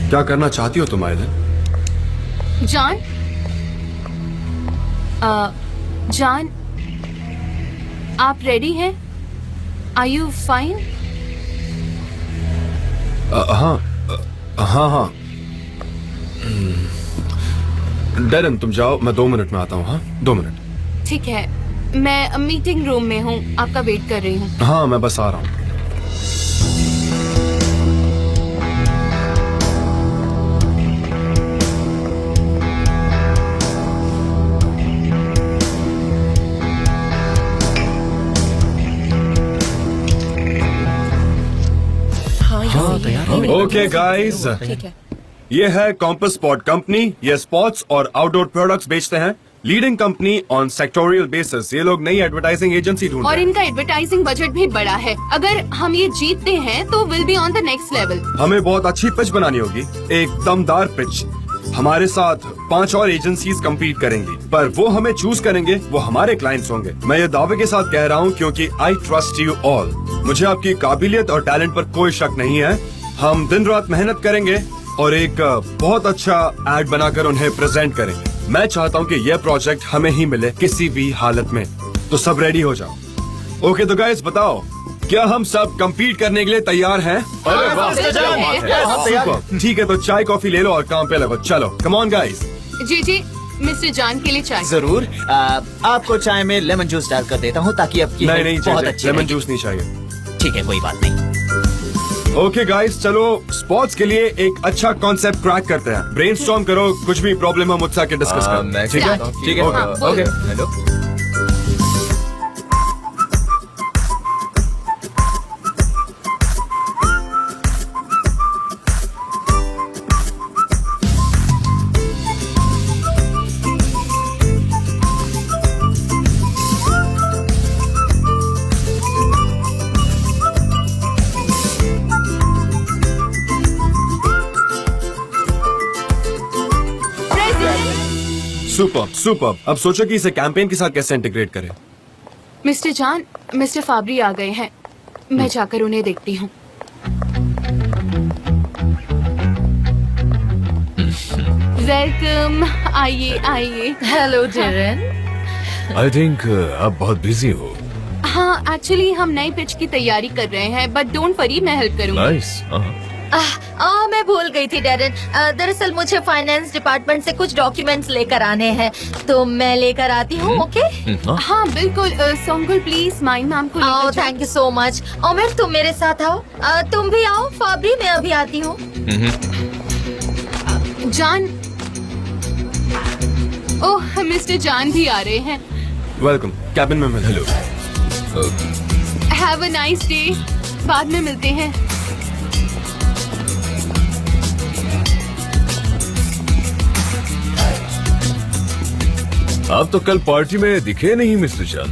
क्या करना चाहती हो तुम आइलन? जॉन, जॉन, आप रेडी हैं? Are you fine? हाँ हाँ। डेरन तुम जाओ, मैं 2 मिनट में आता हूँ। हाँ 2 मिनट। ठीक है, मैं मीटिंग रूम में हूँ, आपका वेट कर रही हूँ। हाँ मैं बस आ रहा हूँ। ओके गाइस, ये है कॉम्पस स्पॉट कंपनी। ये स्पोर्ट्स और आउटडोर प्रोडक्ट्स बेचते हैं। Leading company on sectoral basis. ये लोग नई एडवर्टाइजिंग एजेंसी ढूंढ और रहे हैं। इनका एडवर्टाइजिंग बजट भी बड़ा है। अगर हम ये जीतते हैं तो will be on the next level. हमें बहुत अच्छी पिच बनानी होगी, एक दमदार पिच। हमारे साथ 5 और एजेंसीज कम्पीट करेंगी, पर वो हमें चूज करेंगे, वो हमारे क्लाइंट्स होंगे। मैं ये दावे के साथ कह रहा हूँ क्योंकि आई ट्रस्ट यू ऑल। मुझे आपकी काबिलियत और टैलेंट पर कोई शक नहीं है। हम दिन रात मेहनत करेंगे और एक बहुत अच्छा एड बनाकर उन्हें प्रेजेंट करेंगे। मैं चाहता हूँ कि यह प्रोजेक्ट हमें ही मिले किसी भी हालत में। तो सब रेडी हो जाओ। ओके तो गाइस बताओ, क्या हम सब compete करने के लिए तैयार हैं? अरे वाह, सुपर। ठीक है तो चाय कॉफी ले लो और काम पे लगो। चलो कम ऑन गाइस। जी जी, मिस्टर जॉन के लिए चाय। जरूर। आपको चाय में लेमन जूस डालकर देता हूँ ताकि आपकी नहीं हेल्थ बहुत अच्छी लेमन रहेगी। जूस नहीं चाहिए। ठीक है, कोई बात नहीं। ओके गाइस, चलो स्पोर्ट्स के लिए एक अच्छा कॉन्सेप्ट क्रैक करते हैं। ब्रेनस्टॉर्म करो, कुछ भी प्रॉब्लम है मुझसे आके डिस्कस करो। ठीक है, ठीक है। ओके। हेलो। Super super. अब सोचो कि इसे कैंपेन के साथ कैसे इंटीग्रेट करें। मिस्टर जॉन, मिस्टर फाबरी आ गए हैं। मैं जाकर उन्हें देखती हूँ। वेलकम, आइए आइए। Hello Darren. आई थिंक आप बहुत बिजी हो। हाँ, एक्चुअली हम नई पिच की तैयारी कर रहे हैं, बट डोंट वरी, मैं हेल्प करूँगी। नाइस। मैं भूल गई थी डेरन। दरअसल मुझे फाइनेंस डिपार्टमेंट से कुछ डॉक्यूमेंट्स लेकर आने हैं, तो मैं लेकर आती हूँ। ओके? हाँ बिल्कुल। सोंगुल प्लीज माइन मैम को लेकर जाओ। Thank you so much. Omer तुम मेरे साथ आओ। तुम भी आओ। फाबरी, मैं अभी आती हूँ। जॉन, ओह मिस्टर जॉन भी आ रहे हैं। वेलकम। कैबिन में मिल। Hello. Have a nice day. बाद में मिलते हैं। आप तो कल पार्टी में दिखे नहीं मिस्टर जॉन।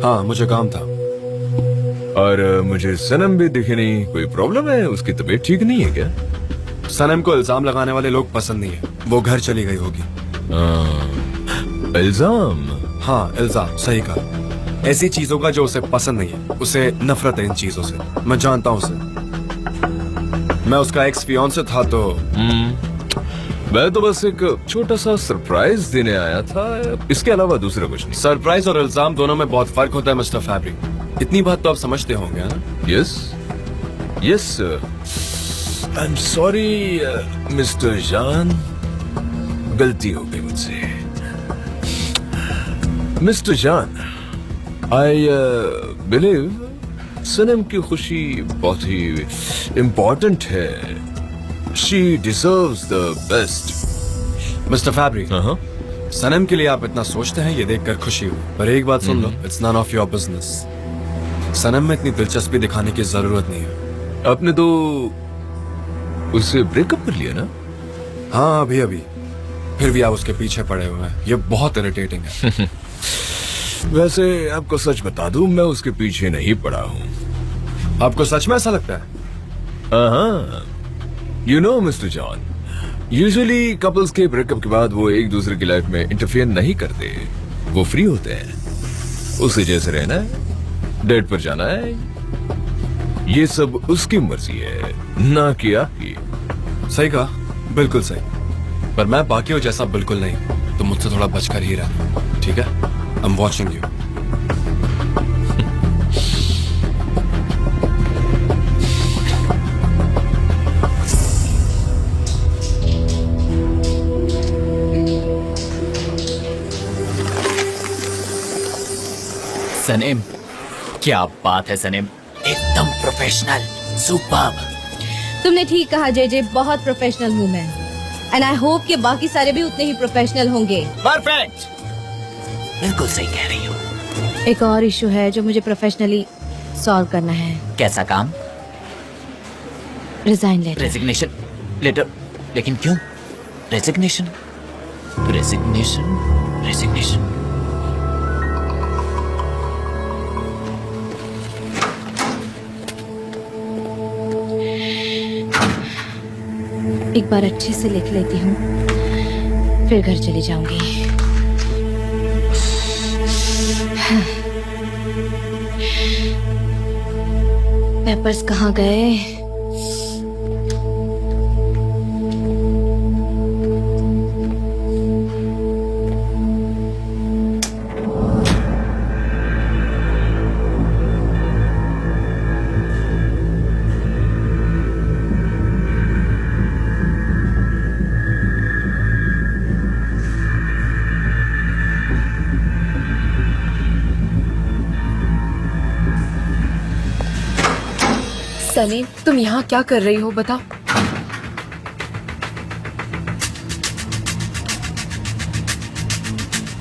हाँ मुझे काम था। और मुझे सनम भी दिखे नहीं। कोई प्रॉब्लम है? उसकी तबीयत ठीक नहीं है क्या? सनम को इल्जाम लगाने वाले लोग पसंद नहीं है, वो घर चली गई होगी। इल्जाम? हाँ इल्जाम, सही कहा। ऐसी चीजों का जो उसे पसंद नहीं है, उसे नफरत है इन चीजों से। मैं जानता हूँ उसे। मैं उसका एक्स फियांसे था तो मैं तो बस एक छोटा सा सरप्राइज देने आया था, इसके अलावा दूसरा कुछ नहीं। सरप्राइज और इल्जाम दोनों में बहुत फर्क होता है मिस्टर फैब्री। इतनी बात तो आप समझते होंगे ना? Yes yes. I am sorry mister John, गलती हो गई मुझसे। Mister John, I believe Sanem की खुशी बहुत ही इम्पोर्टेंट है। She deserves the best. Mister Fabri, Sanem के लिए आप इतना सोचते हैं, ये देखकर खुशी हुई। पर एक बात सुन लो, it's none of your business. Sanem में इतनी दिलचस्पी दिखाने की जरूरत नहीं है। आपने तो उससे ब्रेकअप कर लिया ना? हाँ अभी अभी। फिर भी आप उसके पीछे पड़े हुए हैं, ये बहुत इरिटेटिंग है। वैसे आपको सच बता दूं, मैं उसके पीछे नहीं पड़ा हूँ। आपको सच में ऐसा लगता है? हाँ, you know mister John, usually couples के ब्रेकअप के बाद वो एक दूसरे की लाइफ में इंटरफेयर नहीं करते। वो फ्री होते हैं, उसे जैसे रहना है, डेट पर जाना है, ये सब उसकी मर्जी है, ना कि आपकी। सही कहा, बिल्कुल सही। पर मैं बाकियों जैसा बिल्कुल नहीं, तो मुझसे थोड़ा बचकर ही रहना, ठीक है? I am watching you. Sanem, क्या बात है सनेम, एकदम प्रोफेशनल, सुपर्ब। तुमने ठीक कहा जे, बहुत प्रोफेशनल हूँ मैं। एंड आई होप कि बाकी सारे भी उतने ही प्रोफेशनल होंगे। परफेक्ट, बिल्कुल सही कह रही हो। एक और इशू है जो मुझे प्रोफेशनली सॉल्व करना है। कैसा काम? Resign letter. Resignation letter? लेकिन क्यों? Resignation resignation resignation. एक बार अच्छे से लिख लेती हूँ, फिर घर चली जाऊंगी। पेपर्स कहाँ गए? सलीम, तुम यहाँ क्या कर रही हो बताओ?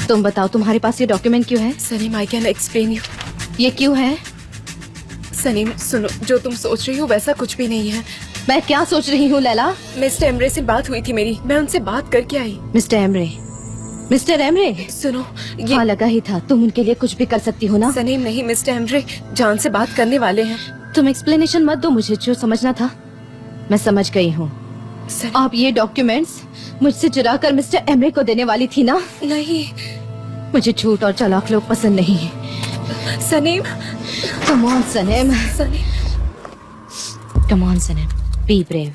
तुम बताओ, तुम्हारे पास ये डॉक्यूमेंट क्यों है? Salim, I can explain you. ये क्यों है? सलीम सुनो, जो तुम सोच रही हो वैसा कुछ भी नहीं है। मैं क्या सोच रही हूँ लैला? मिस्टर एमरे से बात हुई थी मेरी, मैं उनसे बात करके आई। Mister Emre? Mister Emre? सुनो ये हाँ, लगा ही था, तुम उनके लिए कुछ भी कर सकती हो ना। सलीम नहीं, मिस्टर एमरे जान से बात करने वाले हैं। तुम एक्सप्लेनेशन मत दो मुझे, जो समझना था मैं समझ गई हूँ। सलीम, आप ये डॉक्यूमेंट्स मुझसे चुरा कर मिस्टर एमरे को देने वाली थी ना? नहीं मुझे झूठ और चालाक लोग पसंद नहीं है। Selim, come on Sanem, Selim, come on Sanem, be brave.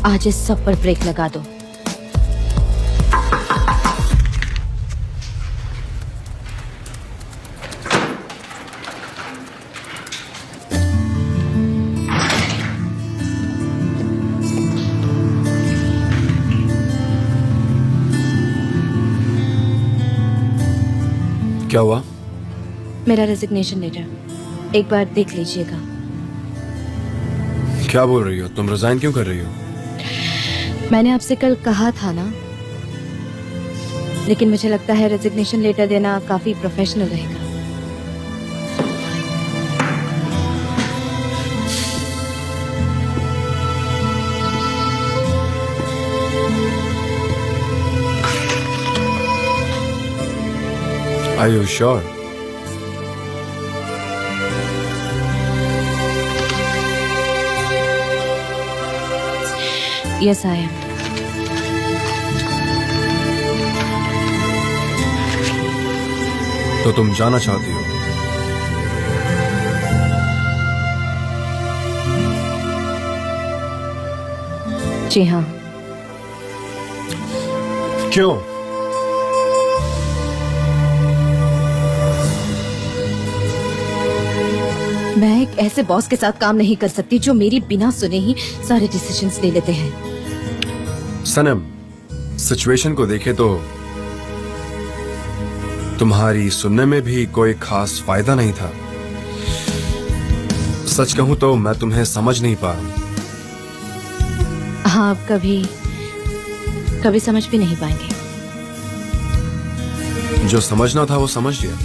आज इस सब पर ब्रेक लगा दो। क्या हुआ? मेरा रेजिग्नेशन लेटर एक बार देख लीजिएगा। क्या बोल रही हो? तुम रिजाइन क्यों कर रही हो? मैंने आपसे कल कहा था ना, लेकिन मुझे लगता है रेजिग्नेशन लेटर देना काफी प्रोफेशनल रहेगा। Are you sure? Yes, I am. तो तुम जाना चाहती हो? जी हाँ। क्यों? मैं एक ऐसे बॉस के साथ काम नहीं कर सकती जो मेरी बिना सुने ही सारे डिसीजंस ले लेते हैं। सनम, सिचुएशन को देखे तो तुम्हारी सुनने में भी कोई खास फायदा नहीं था। सच कहूं तो मैं तुम्हें समझ नहीं पा रहा। हाँ, आप कभी समझ भी नहीं पाएंगे। जो समझना था वो समझ लिया।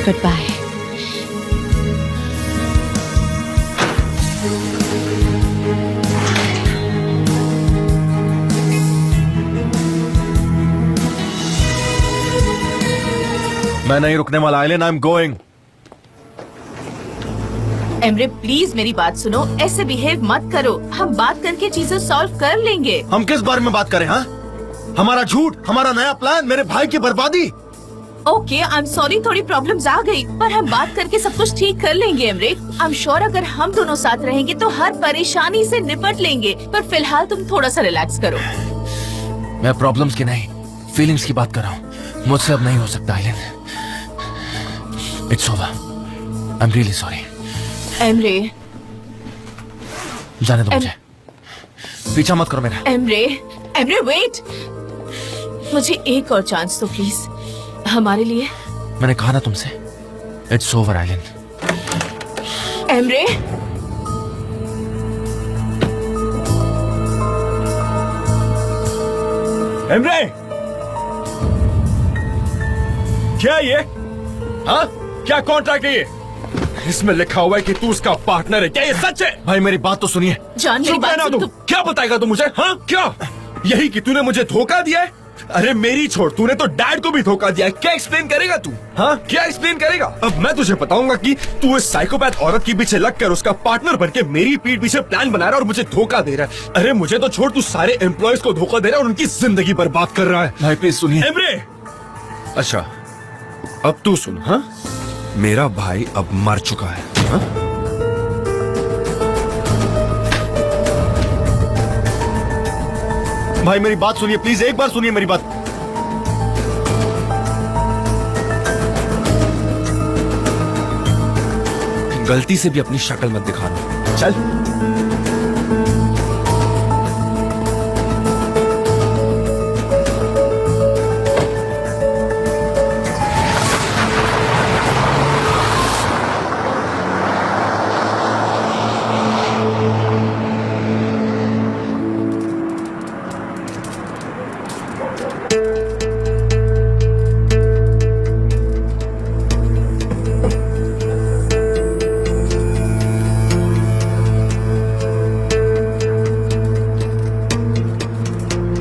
Good bye. मैं नहीं रुकने वाला Aylin, I am going. Emre please मेरी बात सुनो, ऐसे बिहेव मत करो। हम बात करके चीजें सॉल्व कर लेंगे। हम किस बारे में बात करें? हाँ, हमारा झूठ, हमारा नया प्लान, मेरे भाई की बर्बादी। ओके, आई एम सॉरी, थोड़ी प्रॉब्लम्स आ गई, पर हम बात करके सब कुछ ठीक कर लेंगे एमरे। आई एम श्योर अगर हम दोनों साथ रहेंगे तो हर परेशानी से निपट लेंगे। पर फिलहाल तुम थोड़ा सा रिलैक्स करो। मैं प्रॉब्लम्स की नहीं, फीलिंग्स की बात कर रहा हूँ। मुझसे अब नहीं हो सकता island. It's over, I am really sorry. Emre, जाने दो मुझे, पीछा मत करो मेरा। एमरे, एमरे वेट, मुझे एक और चांस दो प्लीज, हमारे लिए। मैंने कहा ना तुमसे, it's over island. Emre, Emre, क्या ये? हाँ, क्या कॉन्ट्रैक्ट है ये? इसमें लिखा हुआ है कि तू उसका पार्टनर है। क्या ये सच है? भाई मेरी बात तो सुनिए। जान मेरी चुप बात रहना सुन, तू। तुम क्या बताएगा तू मुझे? हाँ, क्या यही कि तूने मुझे धोखा दिया है? अरे मेरी छोड़, तूने तो डैड को भी धोखा दिया है। क्या एक्सप्लेन करेगा तू? हाँ, क्या एक्सप्लेन करेगा? अब मैं तुझे बताऊंगा कि तू इस साइकोपैथ औरत के पीछे लगकर उसका पार्टनर बनके मेरी पीठ पीछे प्लान बना रहा है और मुझे धोखा दे रहा है। अरे मुझे तो छोड़, तू सारे एम्प्लॉयज को धोखा दे रहा है और उनकी जिंदगी बर्बाद कर रहा है। भाई प्लीज सुनिए। एमरे, अच्छा अब तू सुन। हाँ, मेरा भाई अब मर चुका है। हाँ? भाई मेरी बात सुनिए प्लीज, एक बार सुनिए मेरी बात। गलती से भी अपनी शक्ल मत दिखाना। चल।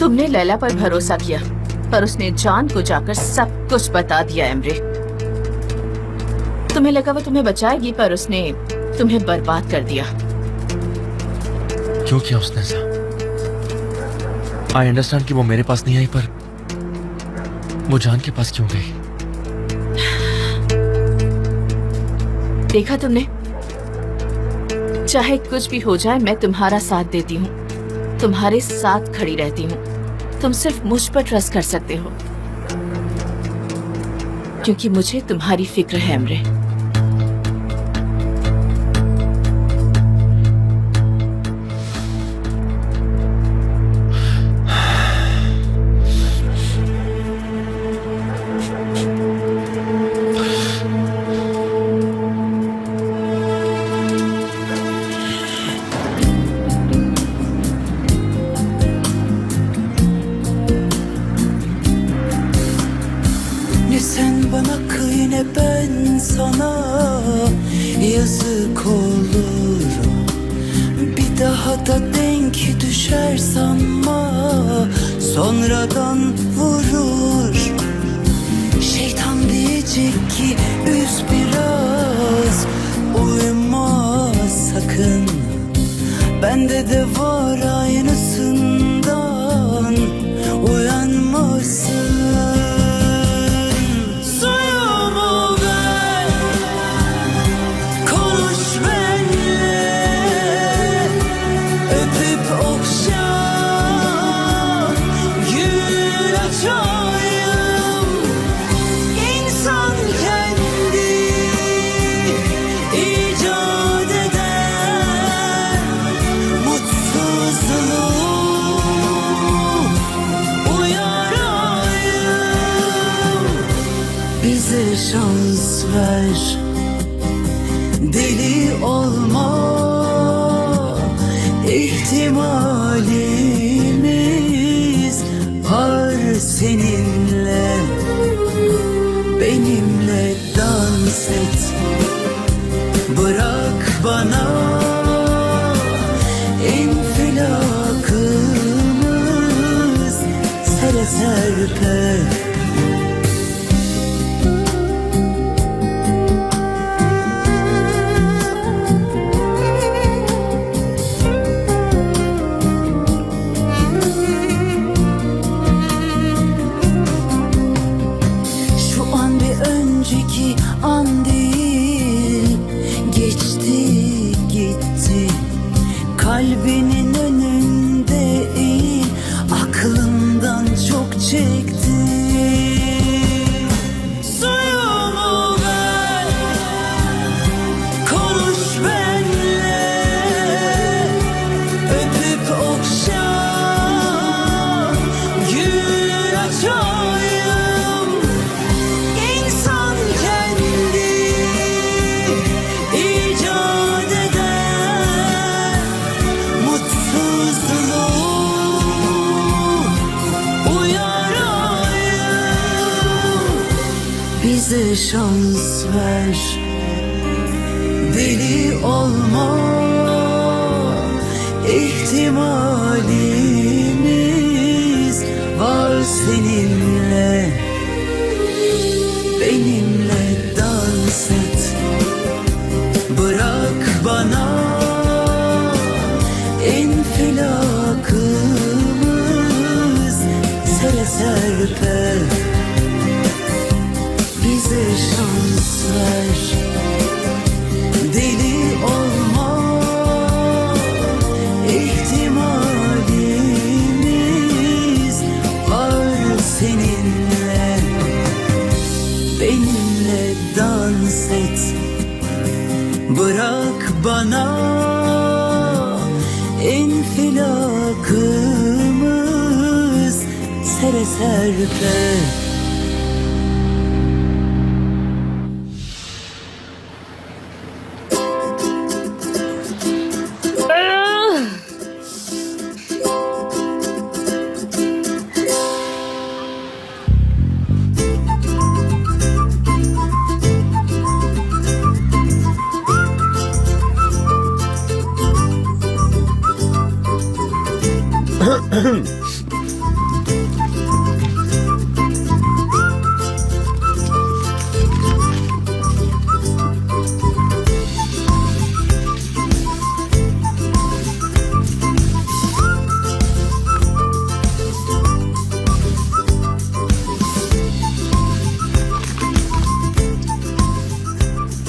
तुमने लैला पर भरोसा किया, पर उसने जान को जाकर सब कुछ बता दिया एमरे। तुम्हें लगा वो तुम्हें बचाएगी, पर उसने तुम्हें बर्बाद कर दिया। क्यों किया उसने ऐसा? आई अंडरस्टैंड कि वो मेरे पास नहीं आई, पर वो जान के पास क्यों गई? देखा तुमने, चाहे कुछ भी हो जाए मैं तुम्हारा साथ देती हूँ, तुम्हारे साथ खड़ी रहती हूँ। तुम सिर्फ मुझ पर ट्रस्ट कर सकते हो, क्योंकि मुझे तुम्हारी फिक्र है Emre. Ne sen bana kıy ne ben sana, yazık olur. Bir daha da denk düşer sanma, sonradan vurur. Şeytan diyecek ki üz biraz, uyuma sakın. Bende de var aynısından, uyanmasın. Suyumu ver, konuş benimle, öpüp okşa, gül açayım. İnsan kendi icat eder mutsuzluğu, uyarayım. Bize şans ver, deli olma, ihtimalimiz var seninle. Benimle dans et, bırak bana infilakımız sere serpe. Bize şans ver, deli olma ihtimalimiz var seninle. Benimle dans et, bırak bana infilakımız sere serpe. Bize şans ver, deli olma ihtimalimiz var seninle. Benimle dans et, bırak bana infilakımız sere serpe.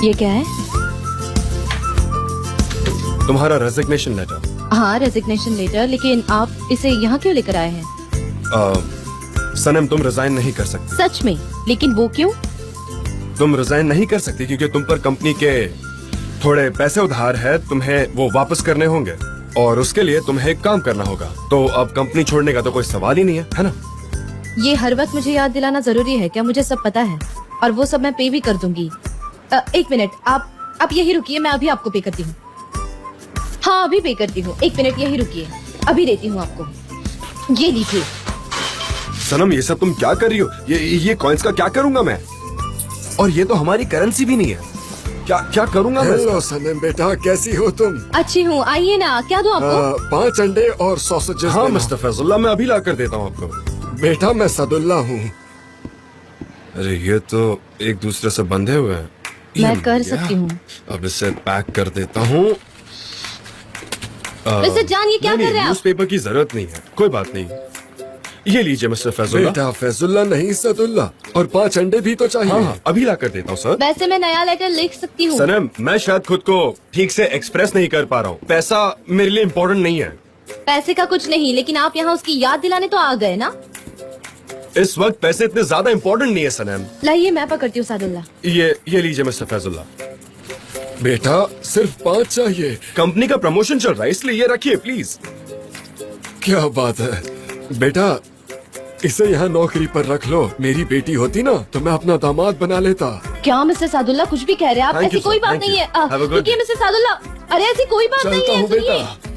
ये क्या है? तुम्हारा resignation letter. हाँ, resignation letter, लेकिन आप इसे यहाँ क्यों लेकर आए हैं? सनम, तुम रिजाइन नहीं कर सकती। सच में? लेकिन वो क्यों? तुम रिजाइन नहीं कर सकती क्योंकि तुम पर कंपनी के थोड़े पैसे उधार है, तुम्हें वो वापस करने होंगे और उसके लिए तुम्हें एक काम करना होगा। तो अब कंपनी छोड़ने का तो कोई सवाल ही नहीं है ना? ये हर वक्त मुझे याद दिलाना जरूरी है क्या? मुझे सब पता है और वो सब मैं पे भी कर दूंगी। एक मिनट, आप यही रुकिए, मैं अभी आपको पे करती हूँ। हाँ, अभी पे करती हूँ। एक मिनट यही रुकिए, अभी देती हूँ आपको। ये लीजिए। सनम, ये सब तुम क्या कर रही हो? ये कॉइन्स का क्या करूंगा मैं? और ये तो हमारी करेंसी भी नहीं है। क्या करूंगा मैं? हेलो सनम बेटा, कैसी हो तुम? अच्छी हूँ, आइए ना। क्या दूँ आपको? 5 अंडे और सॉसेजेस। हाँ मिस्टर फैजुल्ला, मैं अभी ला कर देता हूँ आपको। बेटा, मैं सदुल्ला हूँ। अरे ये तो एक दूसरे से बंधे हुए हैं। मैं कर सकती हूँ। अब इसे पैक कर देता हूँ। मिस्टर जान, ये क्या कर रहे हैं आप? न्यूज़पेपर की जरूरत नहीं है, कोई बात नहीं। ये लीजिए मिस्टर फैजुल्ला। बेटा, फैजुल्ला नहीं सदुल्ला। और 5 अंडे भी तो चाहिए। हाँ, अभी ला कर देता हूँ सर। वैसे मैं नया लेटर लिख सकती हूँ। सनम, मैं शायद खुद को ठीक से एक्सप्रेस नहीं कर पा रहा हूँ। पैसा मेरे लिए इम्पोर्टेंट नहीं है। पैसे का कुछ नहीं, लेकिन आप यहाँ उसकी याद दिलाने तो आ गए ना। इस वक्त पैसे इतने ज्यादा इम्पोर्टेंट नहीं है सनम। लाइए, मैं पकड़ती हूँ सादुल्ला। ये लीजिए मिस्टर फैजुल्ला। बेटा, सिर्फ 5 चाहिए। कंपनी का प्रमोशन चल रहा है, इसलिए ये रखिए प्लीज। क्या बात है बेटा, इसे यहाँ नौकरी पर रख लो। मेरी बेटी होती ना तो मैं अपना दामाद बना लेता। क्या मिस्टर सादुल्ला कुछ भी कह रहे हैं आप? Thank ऐसी you, कोई sir. बात Thank नहीं you. है। Have a good रुकिए day. मिस्टर सादुल्ला, अरे ऐसी कोई बात नहीं चलता है। हूँ सुनिए। बेटा।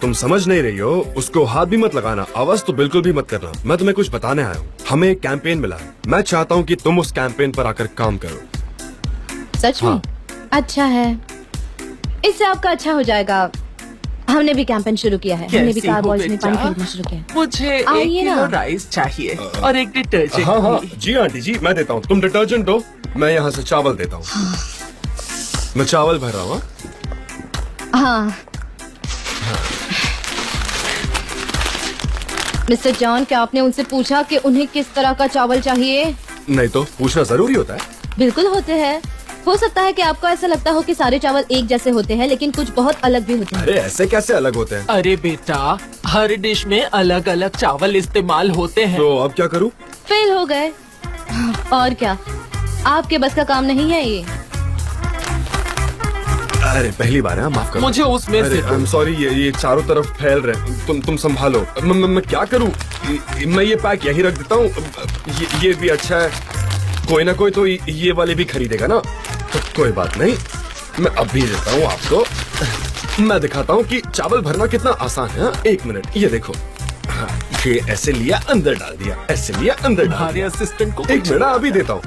तुम समझ नहीं रही हो, उसको हाथ भी मत लगाना, आवाज तो बिल्कुल भी मत करना। मैं तुम्हें कुछ बताने आया हूँ। हमें एक कैंपेन मिला है, मैं चाहता हूँ कि तुम उस कैंपेन पर आकर काम करो। सच में? अच्छा है, इससे आपका अच्छा हो जाएगा। हमने भी कैंपेन शुरू किया है। हमने भी कार वॉल्स में पानी खरीदना शुरू किया है। मुझे 1 आइए ना। किलो राइस चाहिए और एक डिटर्जेंट। हाँ हाँ जी आंटी जी, मैं देता हूँ। तुम डिटर्जेंट दो, मैं यहाँ से चावल देता हूँ। मैं चावल भर रहा हूँ। हाँ। मिस्टर जॉन, क्या आपने उनसे पूछा कि उन्हें किस तरह का चावल चाहिए? नहीं तो पूछना जरूरी होता है। बिल्कुल होते हैं। हो सकता है कि आपको ऐसा लगता हो कि सारे चावल एक जैसे होते हैं, लेकिन कुछ बहुत अलग भी होते हैं। अरे ऐसे कैसे अलग होते हैं? अरे बेटा, हर डिश में अलग अलग चावल इस्तेमाल होते हैं। तो अब क्या करूँ? फेल हो गए। और क्या, आपके बस का काम नहीं है ये। अरे पहली बार है, माफ करो। मुझे उसमें अरे से आई एम सॉरी, ये चारों तरफ फैल रहे हैं। तुम संभालो। मैं क्या करूँ? मैं ये पैक यहीं रख देता हूँ। ये भी अच्छा है, कोई ना कोई तो ये वाले भी खरीदेगा ना, तो कोई बात नहीं। मैं अभी देता हूँ आपको। मैं दिखाता हूँ कि चावल भरना कितना आसान है। 1 मिनट, ये देखो। हाँ, ये ऐसे लिया अंदर डाल दिया, ऐसे लिया अंदर डाल हमारे दिया। असिस्टेंट को एक मिनट अभी देता हूँ।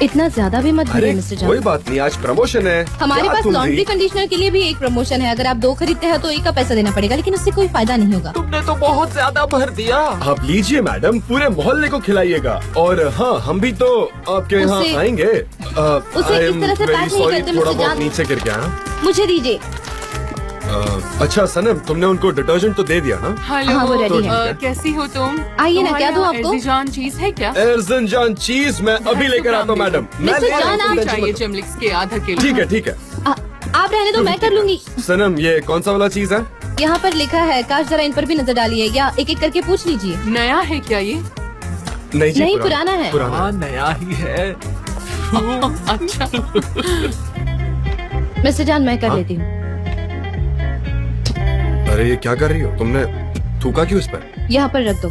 इतना ज्यादा भी मत अरे भरिए मिस्टर कोई जॉन। बात नहीं, आज प्रमोशन है। हमारे क्या पास तुम लॉन्ड्री भी? कंडीशनर के लिए भी एक प्रमोशन है। अगर आप 2 खरीदते हैं तो एक का पैसा देना पड़ेगा, लेकिन उससे कोई फायदा नहीं होगा। तुमने तो बहुत ज्यादा भर दिया। आप लीजिए मैडम, पूरे मोहल्ले को खिलाइएगा। और हाँ, हम भी तो आपके यहाँ उसे- आएंगे। उसे इस तरह से पैक नहीं करते थोड़ा मिस्टर बहुत जान। नीचे गिर गया ना। मुझे दीजिए। अच्छा सनम, तुमने उनको डिटर्जेंट तो दे दिया ना? हेलो हाँ, वो ready है। कैसी हो तुम? आइए ना, क्या दूं आपको? एर्जिजान चीज है क्या? एर्जन जान चीज मैं अभी लेकर आता हूँ मैडम। मैं मिस्टर ले आता जान, हूँ, आप टेंशन चाहिए मत चिमलिक्स के आधा लो। किलो। ठीक है ठीक है। आप रहने दो, मैं कर लूंगी। सनम, ये कौन सा वाला चीज है? यहाँ पर लिखा है, काश जरा इन पर भी नजर डालिए, या एक एक करके पूछ लीजिए। नया है क्या ये? नहीं जी, नहीं, पुराना है। पुराना हाँ, नया ही है। अच्छा। मिस्टर जान, मैं कर लेती हूँ। अरे ये क्या कर रही हो तुमने? थूका क्यों इस पर? यहाँ पर रख दो।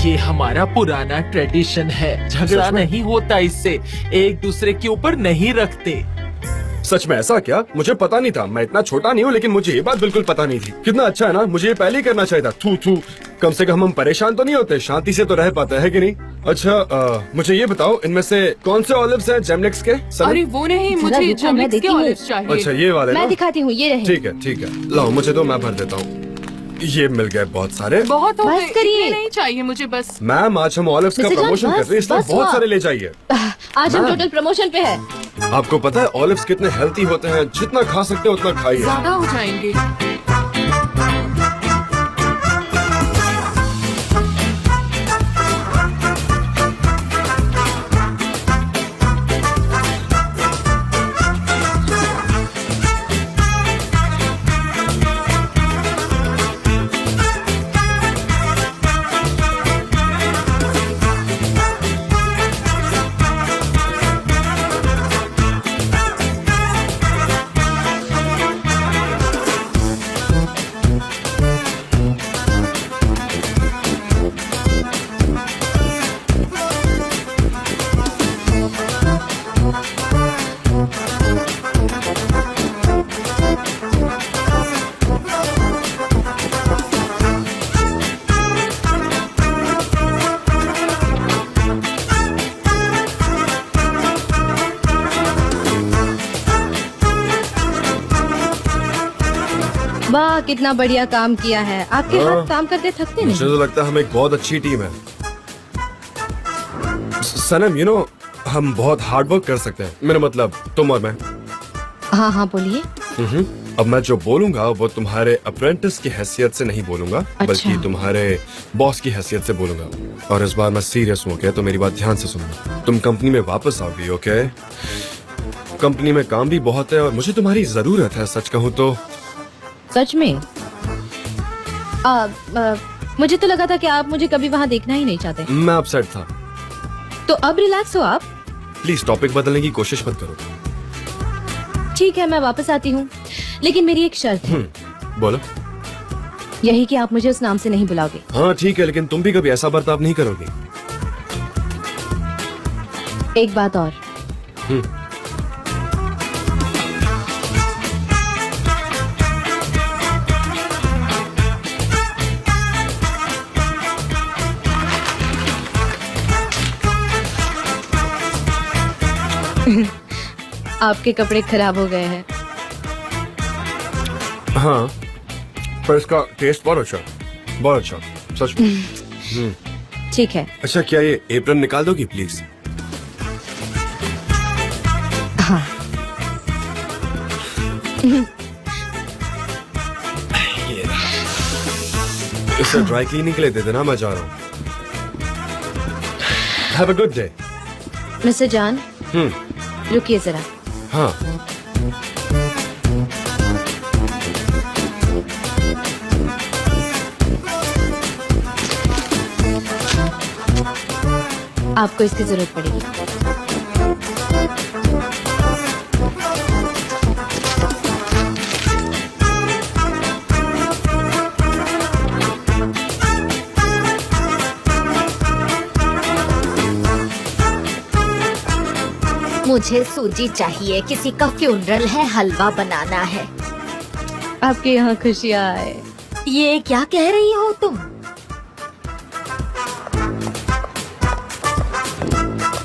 ये हमारा पुराना ट्रेडिशन है, झगड़ा सच में? नहीं होता इससे, एक दूसरे के ऊपर नहीं रखते। सच में ऐसा क्या? मुझे पता नहीं था। मैं इतना छोटा नहीं हूँ, लेकिन मुझे ये बात बिल्कुल पता नहीं थी। कितना अच्छा है ना, मुझे ये पहले ही करना चाहिए था। थू थू, कम से कम हम परेशान तो नहीं होते, शांति से तो रह पाते हैं कि नहीं? अच्छा मुझे ये बताओ, इनमें से कौन से ऑलिव्स हैं जेमलेक्स के? सनम? अरे वो नहीं, जरा मुझे रुको, मैं चिमलिक्स के देती हूँ। ऑलिव्स चाहिए। अच्छा ये वाले ना? मैं दिखाती हूँ, ये रहे। ठीक है, लाओ मुझे दो, मैं भर देता हूँ। ये मिल गए बहुत सारे। बहुत हो बस गए, करिए। इतने नहीं चाहिए मुझे बस। मैम आज हम ऑलिव्स का मिस्टर जान, प्रमोशन कर बस- रहे हैं, इसलिए बस बहुत हुआ। सारे ले जाइए। आज हम मैम। टोटल प्रमोशन पे है। आपको पता है ऑलिव्स कितने हेल्थी होते हैं? जितना खा सकते हो उतना खाइए। ज्यादा हो जाएंगे। वाह, कितना बढ़िया काम किया है। आपके हाँ। हाथ काम करते थकते मुझे नहीं। तो लगता है हम एक बहुत अच्छी टीम है। सनम, यू नो हम बहुत हार्ड वर्क कर सकते हैं। मेरा मतलब तुम और मैं। हाँ हाँ, बोलिए। अब मैं जो बोलूंगा वो तुम्हारे अप्रेंटिस की हैसियत से नहीं बोलूंगा, बल्कि तुम्हारे बॉस की हैसियत से बोलूंगा। और इस बार मैं सीरियस हूँ, ओके? तो मेरी बात ध्यान से सुनो। तुम कंपनी में वापस आओगी, ओके? कंपनी में काम भी बहुत है और मुझे तुम्हारी जरूरत है, सच कहूँ तो। सच में? मुझे तो लगा था कि आप मुझे कभी वहाँ देखना ही नहीं चाहते। मैं अपसेट था। तो अब रिलैक्स हो आप। प्लीज टॉपिक बदलने की कोशिश मत करो। ठीक है, मैं वापस आती हूँ, लेकिन मेरी एक शर्त है। बोलो। यही कि आप मुझे उस नाम से नहीं बुलाओगे। हाँ ठीक है, लेकिन तुम भी कभी ऐसा बर्ताव नहीं करोगी। एक बात और। आपके कपड़े खराब हो गए हैं। हाँ, पर इसका टेस्ट बहुत अच्छा, बहुत अच्छा, सच में। ठीक है। अच्छा, क्या ये एप्रन निकाल दोगी प्लीज? हाँ। इसे ड्राई क्लीनिंग के लिए दे देना, मैं जा रहा हूँ। Have a good day. Mister जान, रुकिए जरा। हाँ। आपको इसकी जरूरत पड़ेगी। मुझे सूजी चाहिए, किसी का फ्यूनरल है, हलवा बनाना है। आपके यहाँ खुशियाँ आए। ये क्या कह रही हो तुम?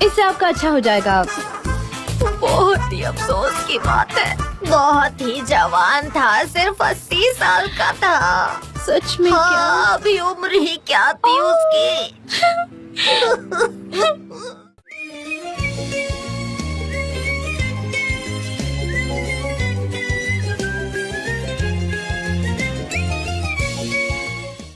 इससे आपका अच्छा हो जाएगा। बहुत ही अफसोस की बात है। बहुत ही जवान था, सिर्फ 80 साल का था। सच में हाँ, अभी उम्र ही क्या थी उसकी।